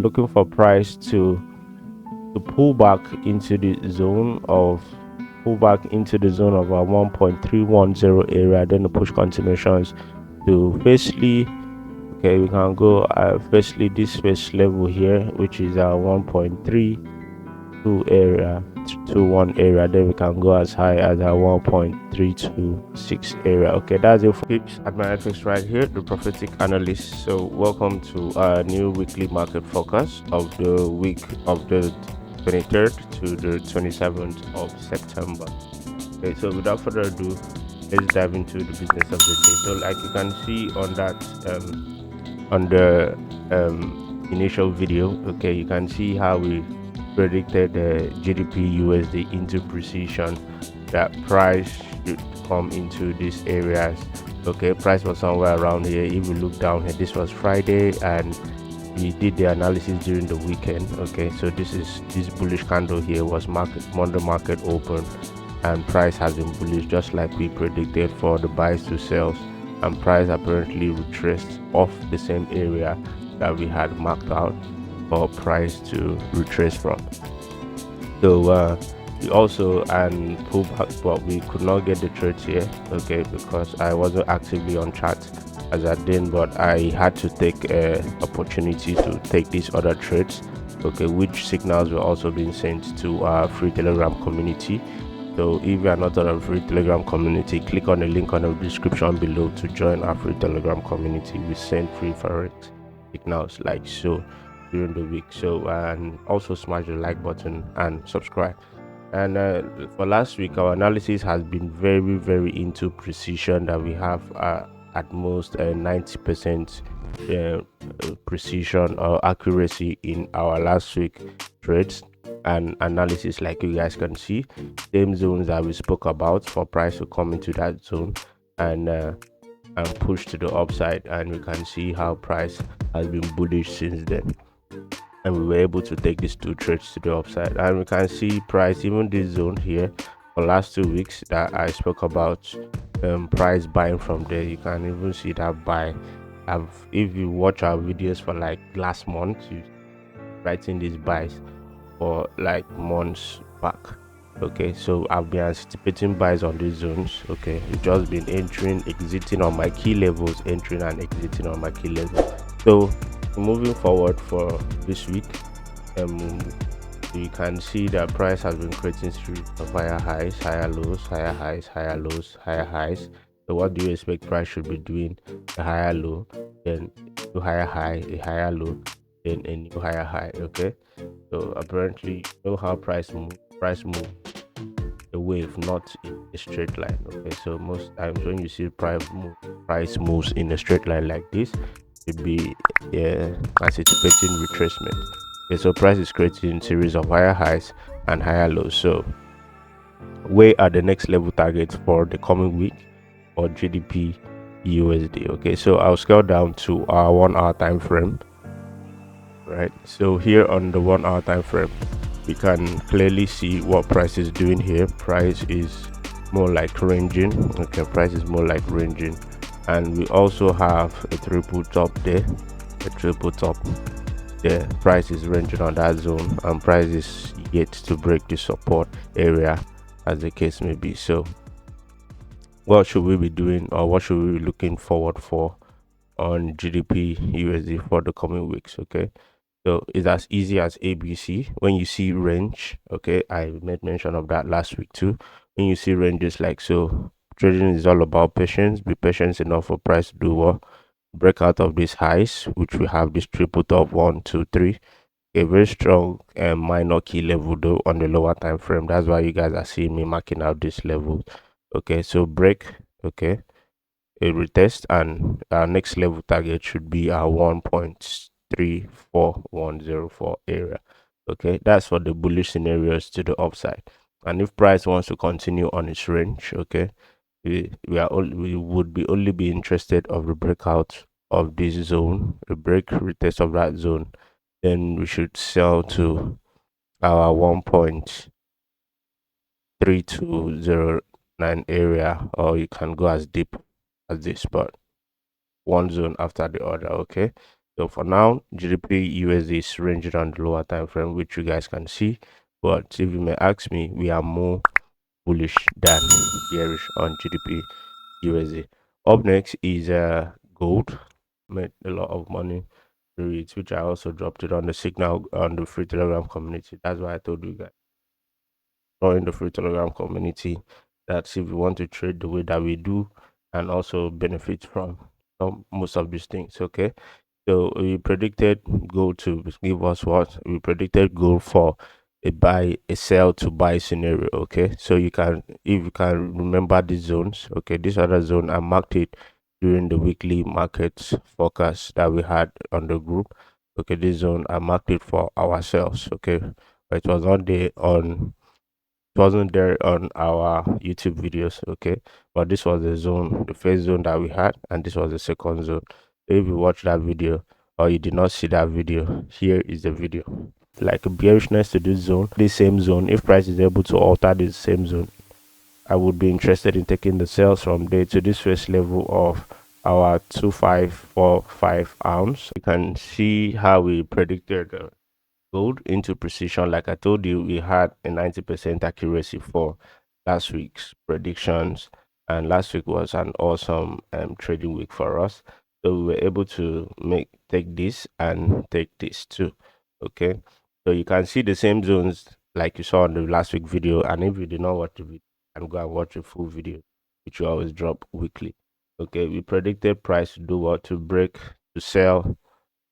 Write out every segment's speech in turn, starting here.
looking for price to pull back into the zone of our 1.310 area, then to push continuations to firstly, okay, we can go firstly this first level here, which is our 1.32 area, 21 area, then we can go as high as our 1.326 area. Okay, that's it for tips at my FX right here, the prophetic analyst. So welcome to our new weekly market focus of the week of the 23rd to the 27th of September. Okay, so without further ado, let's dive into the business of the day. So like you can see on that on the initial video, okay, you can see how we predicted the GBpUSD into precision, that price should come into these areas. Okay, price was somewhere around here. If you look down here, this was Friday and we did the analysis during the weekend. Okay, so this bullish candle here was Monday market open, and price has been bullish just like we predicted for the buys to sells, and price apparently retraced off the same area that we had marked out for price to retrace from. So we also pull back, but we could not get the trades here, okay, because I wasn't actively on chat as I did, but I had to take opportunity to take these other trades, okay, which signals were also being sent to our free Telegram community. So if you are not on a free Telegram community, click on the link on the description below to join our free Telegram community. We send free Forex signals like so during the week. So and also smash the like button and subscribe. And for last week, our analysis has been very into precision, that we have at most 90% precision or accuracy in our last week trades and analysis. Like you guys can see, same zones that we spoke about for price to come into that zone and push to the upside, and we can see how price has been bullish since then, and we were able to take these two trades to the upside. And we can see price, even this zone here for last 2 weeks that I spoke about, price buying from there. You can even see that buy. If you watch our videos for like last month, you writing these buys for like months back. Okay, so I've been anticipating buys on these zones. Okay, it's just been entering, exiting on my key levels, entering and exiting on my key levels. So moving forward for this week, you can see that price has been creating streak of higher highs, higher lows, higher highs, higher lows, higher highs. So what do you expect price should be doing? A higher low, then a higher high, a higher low, then a new higher high. Okay, so apparently you know how price move a wave, not in a straight line. Okay, so most times when you see price moves in a straight line like this, it'd be anticipating retracement. Okay, so price is creating a series of higher highs and higher lows. So where are the next level targets for the coming week for GBpUSD? Okay, so I'll scale down to our 1 hour time frame. Right, so here on the 1 hour time frame, we can clearly see what price is doing here. Price is more like ranging. Okay, price is more like ranging, and we also have a triple top there, a triple top there. Price is ranging on that zone, and price is yet to break the support area, as the case may be. So what should we be doing, or what should we be looking forward for on GBpUSD for the coming weeks? Okay, so it's as easy as ABC. When you see range, okay, I made mention of that last week too. When you see ranges like so, trading is all about patience. Be patient enough for price to do what? Break out of these highs, which we have this triple top 1, 2, 3. A very strong and minor key level though on the lower time frame. That's why you guys are seeing me marking out this level. Okay, so break, okay, a retest, and our next level target should be our 1.34104 area. Okay, that's for the bullish scenarios to the upside. And if price wants to continue on its range, okay, we would be only be interested of the breakout of this zone, the break retest of that zone, then we should sell to our 1.3209 area, or you can go as deep as this, but one zone after the other. Okay, So for now, GBP USD is ranging on the lower time frame, which you guys can see. But if you may ask me, we are more bullish than bearish on GBP USD. Up next is gold. Made a lot of money through it, which I also dropped it on the signal on the free Telegram community. That's why I told you guys, join the free Telegram community. That's if you want to trade the way that we do and also benefit from most of these things. Okay. So we predicted gold to give us what? We predicted gold for a sell to buy scenario. Okay. So you can, if you can remember these zones, okay, this other zone I marked it during the weekly markets forecast that we had on the group. Okay, this zone I marked it for ourselves. Okay. But it was not there on, it wasn't there on our YouTube videos. Okay, but this was the zone, the first zone that we had, and this was the second zone. So if you watch that video or you did not see that video, here is the video. Like a bearishness to this zone, this same zone, if price is able to alter this same zone, I would be interested in taking the sales from there to this first level of our 2545 ounce. You can see how we predicted gold into precision. Like I told you, we had a 90% accuracy for last week's predictions, and last week was an awesome trading week for us. So we were able to take this and take this too. Okay, so you can see the same zones like you saw on the last week video, and if you did not watch the video, and go and watch a full video, which we always drop weekly. Okay, we predicted price to do what? To break, to sell,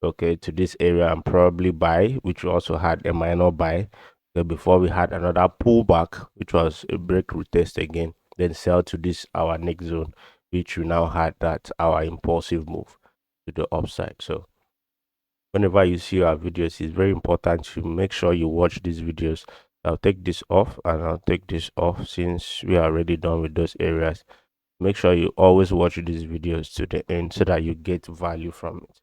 okay, to this area and probably buy, which we also had a minor buy. Okay, before we had another pullback, which was a break retest again, then sell to this our next zone, which we now had that our impulsive move to the upside. So whenever you see our videos, it's very important to make sure you watch these videos. I'll take this off and I'll take this off since we are already done with those areas. Make sure you always watch these videos to the end so that you get value from it.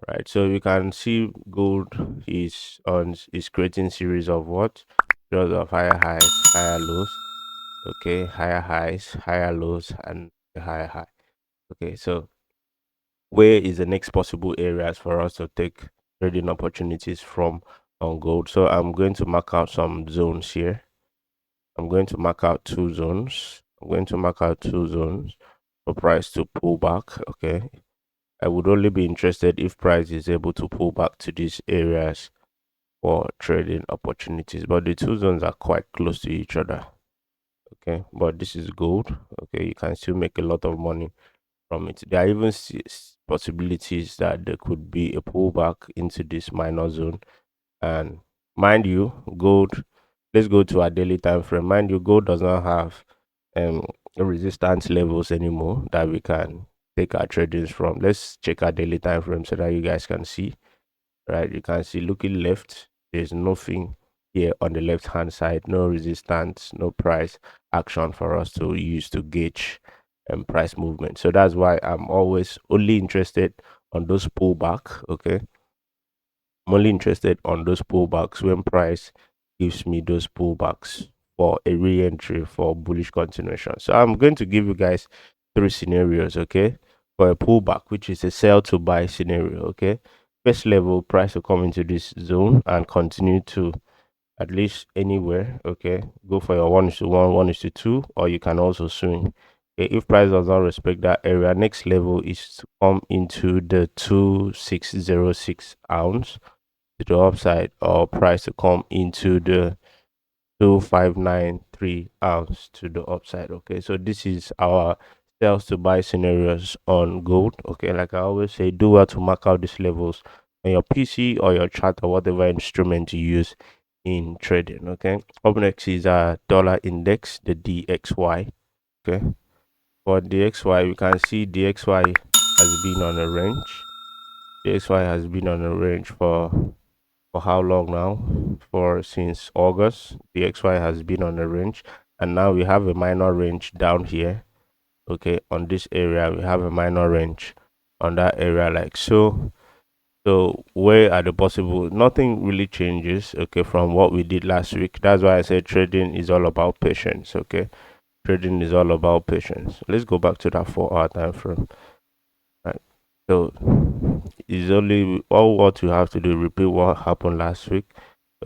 Right, so you can see gold is creating series of what? Series of higher highs, higher lows. Okay, higher highs, higher lows, and a higher high. Okay, so where is the next possible areas for us to take trading opportunities from on gold? So I'm going to mark out some zones here. I'm going to mark out two zones. I'm going to mark out two zones for price to pull back. Okay, I would only be interested if price is able to pull back to these areas for trading opportunities, but the two zones are quite close to each other. Okay, but this is gold. Okay, you can still make a lot of money from it. There are even possibilities that there could be a pullback into this minor zone. And mind you, gold, let's go to our daily time frame. Mind you, gold does not have resistance levels anymore that we can take our tradings from. Let's check our daily time frame so that you guys can see. Right, you can see looking left, there's nothing here on the left hand side, no resistance, no price action for us to use to gauge price movement. So that's why I'm always only interested on those pullback. Okay, I'm only interested on those pullbacks when price gives me those pullbacks for a re-entry for bullish continuation. So I'm going to give you guys three scenarios, okay, for a pullback, which is a sell to buy scenario. Okay, first level, price will come into this zone and continue to at least anywhere. Okay, go for your 1:1, 1:2, or you can also swing. Okay, if price does not respect that area, next level is to come into the 2606 ounce to the upside, or price to come into the 2593 ounce to the upside. Okay, so this is our sales to buy scenarios on gold. Okay, like I always say, do well to mark out these levels on your PC or your chart or whatever instrument you use in trading. Okay, up next is our dollar index, the DXY. Okay, for DXY, we can see DXY has been on a range. DXY has been on a range for how long now? For since August. The XY has been on a range, and now we have a minor range down here. Okay, on this area we have a minor range on that area, like so. So where are the possible? Nothing really changes, okay, from what we did last week. That's why I said trading is all about patience. Okay, trading is all about patience. Let's go back to that 4-hour time frame. Right, So it's only all what you have to do, repeat what happened last week.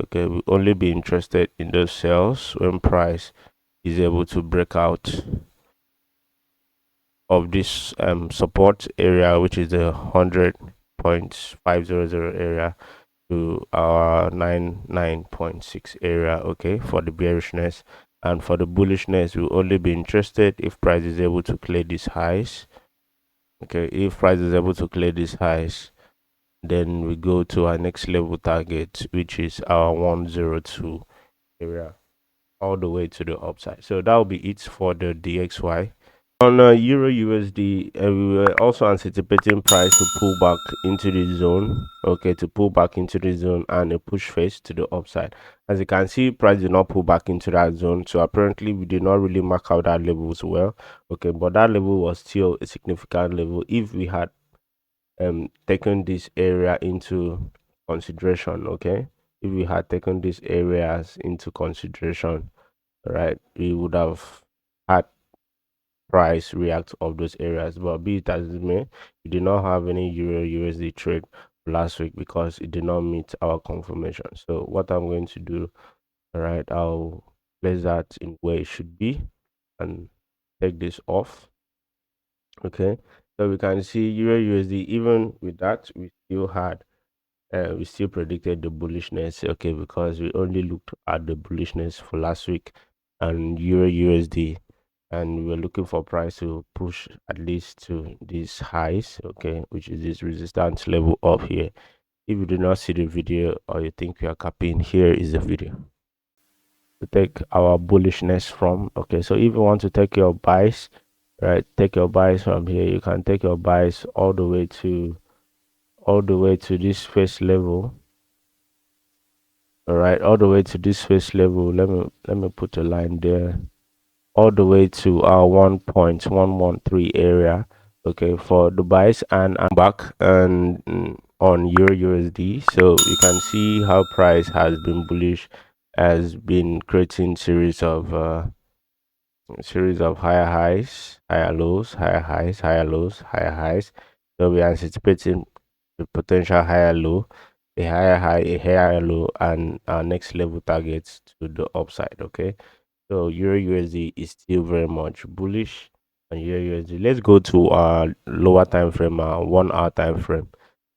Okay, we only be interested in those sales when price is able to break out of this support area, which is the 100.500 area, to our 99.6 area. Okay, for the bearishness. And for the bullishness, we'll only be interested if price is able to clear these highs. Okay, if price is able to clear these highs, then we go to our next level target, which is our 102 area, all the way to the upside. So that will be it for the DXY. On Euro USD, we were also anticipating price to pull back into the zone. Okay, to pull back into the zone and a push face to the upside. As you can see, price did not pull back into that zone. So apparently, we did not really mark out that level as well. Okay, but that level was still a significant level if we had taken this area into consideration. Okay, if we had taken these areas into consideration, right, we would have had price react of those areas. But be it as it may, we did not have any Euro USD trade last week because it did not meet our confirmation. So what I'm going to do, all right, I'll place that in where it should be and take this off. Okay, so we can see Euro USD. Even with that, we still predicted the bullishness. Okay, because we only looked at the bullishness for last week and Euro USD, and we were looking for price to push at least to these highs. Okay, which is this resistance level up here. If you do not see the video or you think we are copying, here is the video to take our bullishness from. Okay, so if you want to take your buys, right, take your buys from here. You can take your buys all the way to this first level. All right, all the way to this first level. Let me put a line there. All the way to our 1.113 area. Okay, for the buys, and I'm back and on Euro USD. So you can see how price has been bullish, has been creating series of higher highs, higher lows, higher highs, higher lows, higher highs. So we are anticipating the potential higher low, a higher high, a higher low, and our next level targets to the upside. Okay, so Euro USD is still very much bullish on Euro USD. Let's go to our lower time frame, 1 hour time frame.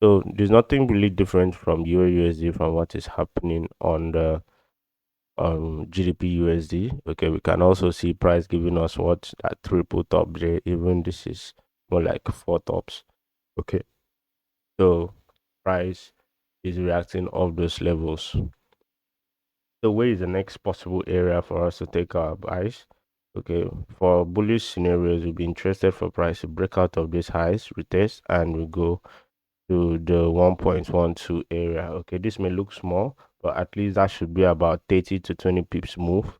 So there's nothing really different from Euro USD from what is happening on the GDP USD. Okay, we can also see price giving us what, that triple top there. Even this is more like 4 tops. Okay, so price is reacting off those levels. So where is the next possible area for us to take our buys? Okay, for bullish scenarios, we'll be interested for price to break out of these highs, retest, and we go to the 1.12 area. Okay, this may look small, but at least that should be about 30 to 20 pips move.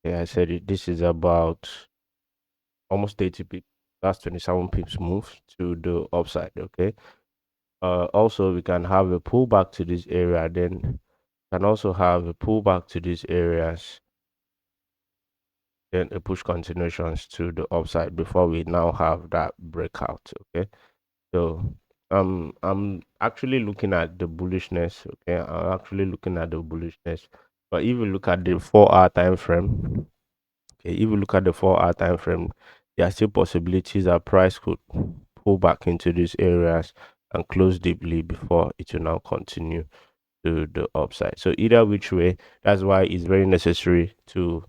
Yeah, I said it. This is about almost 30 pips. That's 27 pips move to the upside. Okay. Also, we can have a pullback to this area. Then can also have a pullback to these areas. Then a push continuations to the upside before we now have that breakout. Okay. So I'm actually looking at the bullishness. Okay, I'm actually looking at the bullishness. But if you look at the 4 hour time frame, okay, if you look at the 4 hour time frame, there are still possibilities that price could pull back into these areas and close deeply before it will now continue to the upside. So either which way, that's why it's very necessary to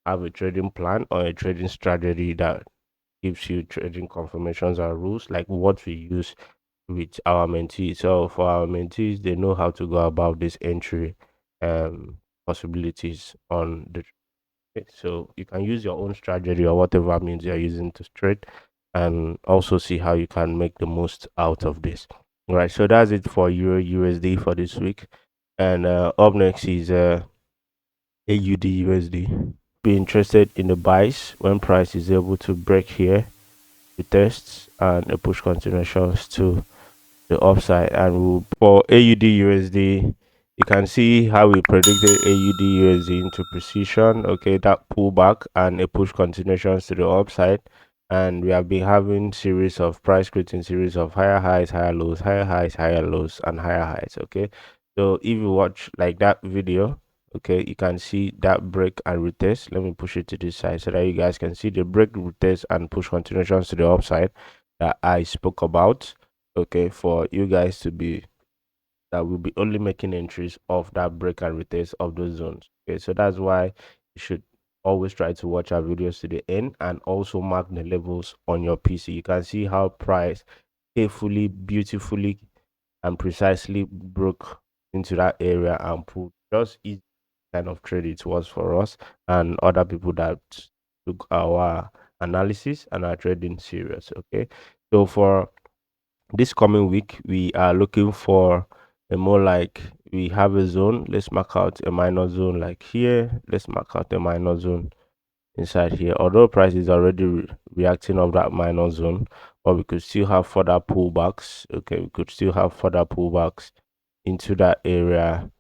have a trading plan or a trading strategy that gives you trading confirmations and rules, like what we use with our mentees. So for our mentees, they know how to go about this entry possibilities on the trade. So you can use your own strategy or whatever means you're using to trade, and also see how you can make the most out of this. All right, so that's it for Euro USD for this week. And up next is AUD USD. Be interested in the buys when price is able to break here, the tests, and push continuations to the upside. And for AUD USD, you can see how we predicted AUD USD into precision. Okay, that pullback and a push continuations to the upside. and we have been having series of price creating series of higher highs, higher lows, higher highs, higher lows, and higher highs. Okay, so if you watch like that video, okay, you can see that break and retest. Let me push it to this side so that you guys can see the break, retest, and push continuations to the upside that I spoke about. Okay, for you guys to be that will be only making entries of that break and retest of those zones. Okay, so that's why you should always try to watch our videos to the end and also mark the levels on your PC. You can see how price carefully, beautifully, and precisely broke into that area and put just easy kind of trade it was for us and other people that took our analysis and are trading serious. Okay, so for this coming week we are looking for a more like we have a zone. Let's mark out a minor zone like here. Let's mark out a minor zone inside here, although price is already reacting of that minor zone, but we could still have further pullbacks. Okay, we could still have further pullbacks into that area,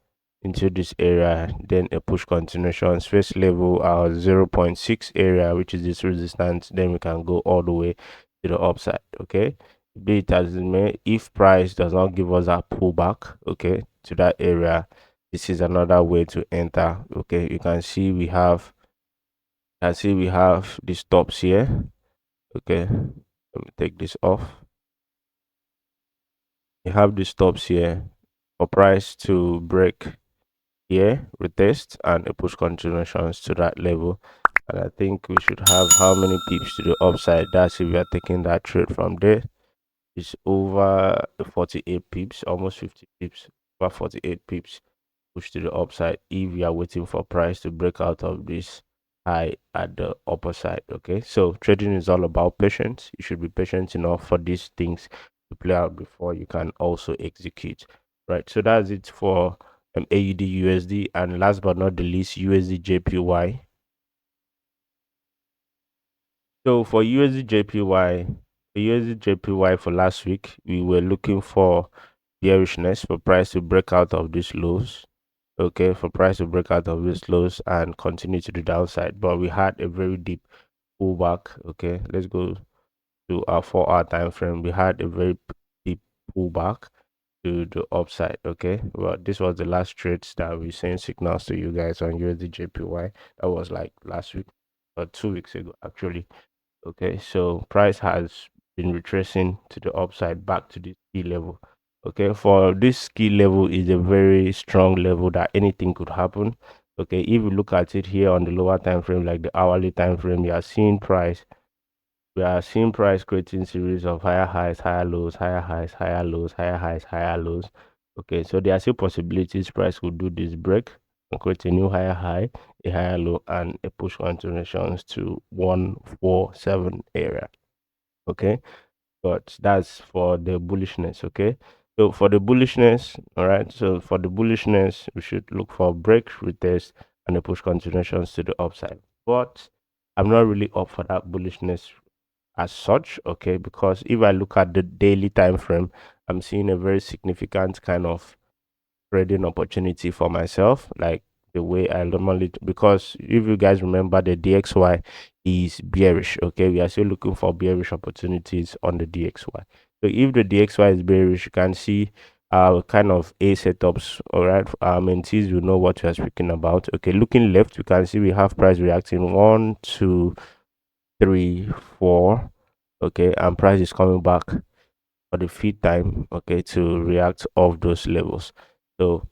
into this area, then a push continuation first level our 0.6 area, which is this resistance, then we can go all the way to the upside. Okay, be it as it may, if price does not give us a pullback, okay, to that area, this is another way to enter. Okay, you can see we have the stops here. Okay, let me take this off. You have the stops here for price to break here, retest, and a push continuations to that level. And I think we should have how many pips to the upside. That's if we are taking that trade from there. It's over 48 pips, almost 50 pips, about 48 pips push to the upside if we are waiting for price to break out of this high at the upper side. Okay, so trading is all about patience. You should be patient enough for these things to play out before you can also execute. Right, so that's it for AUD USD, and last but not the least, USD JPY. So for USD JPY for last week, we were looking for bearishness for price to break out of these lows. Okay, for price to break out of these lows and continue to the downside, but we had a very deep pullback. Okay, let's go to our 4-hour time frame. We had a very deep pullback to the upside. Okay, well, this was the last trades that we sent signals to you guys on USD JPY. That was like last week or 2 weeks ago actually. Okay, so price has been retracing to the upside back to this key level. Okay, for this key level is a very strong level that anything could happen. Okay, if you look at it here on the lower time frame, like the hourly time frame, we are seeing price creating series of higher highs, higher lows, higher highs, higher lows, higher highs, higher lows. Okay, so there are still possibilities price could do this break and create a new higher high, a higher low, and a push continuations to 147 area. Okay, but that's for the bullishness. Okay, so for the bullishness, all right, so for the bullishness we should look for break, retest, and a push continuations to the upside. But I'm not really up for that bullishness as such. Okay, because if I look at the daily time frame, I'm seeing a very significant kind of trading opportunity for myself, like the way I normally, because if you guys remember, the DXY is bearish. Okay, we are still looking for bearish opportunities on the DXY. So if the DXY is bearish, you can see kind of A setups. All right, mentees will know what we are speaking about. Okay, looking left, you can see we have price reacting 1, 2, 3, 4. Okay, and price is coming back for the fifth time, okay, to react off those levels. So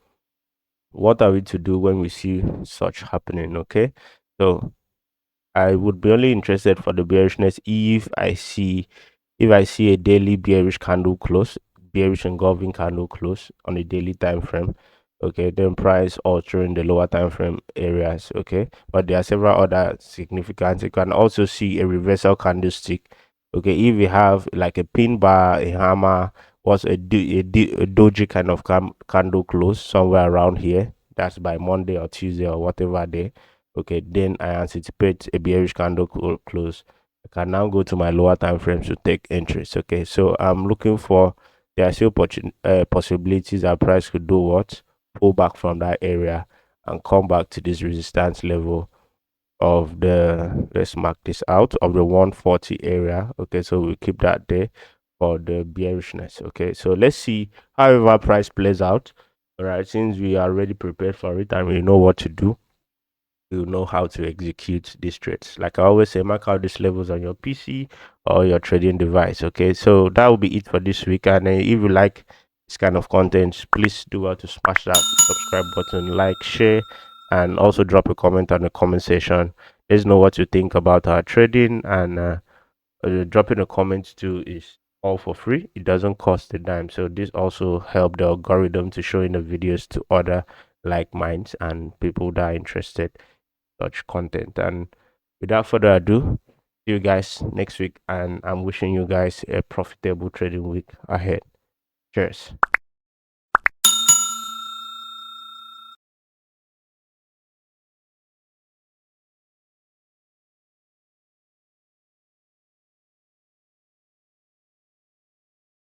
what are we to do when we see such happening? Okay, so I would be only interested for the bearishness if I see a daily bearish candle close, bearish engulfing candle close on a daily time frame. Okay, then price altering the lower time frame areas. Okay, but there are several other significant. You can also see a reversal candlestick. Okay, if we have like a pin bar, a hammer, was a doji kind of candle close somewhere around here, that's by Monday or Tuesday or whatever day. Okay, then I anticipate a bearish candle close. I can now go to my lower time frames to take interest. Okay, so I'm looking for, there are still possibilities that price could do what, pull back from that area and come back to this resistance level of the, let's mark this out, of the 140 area. Okay, so we keep that there for the bearishness. Okay, so let's see how our price plays out. All right, since we are already prepared for it and we know what to do, you know how to execute these trades. Like I always say, mark out these levels on your PC or your trading device. Okay, so that will be it for this week. And if you like this kind of content, please do well to smash that subscribe button, like, share, and also drop a comment on the comment section. Let's know what you think about our trading, and dropping a comment too is all for free. It doesn't cost a dime. So this also help the algorithm to show in the videos to other like minds and people that are interested such content. And without further ado, see you guys next week, and I'm wishing you guys a profitable trading week ahead. Cheers.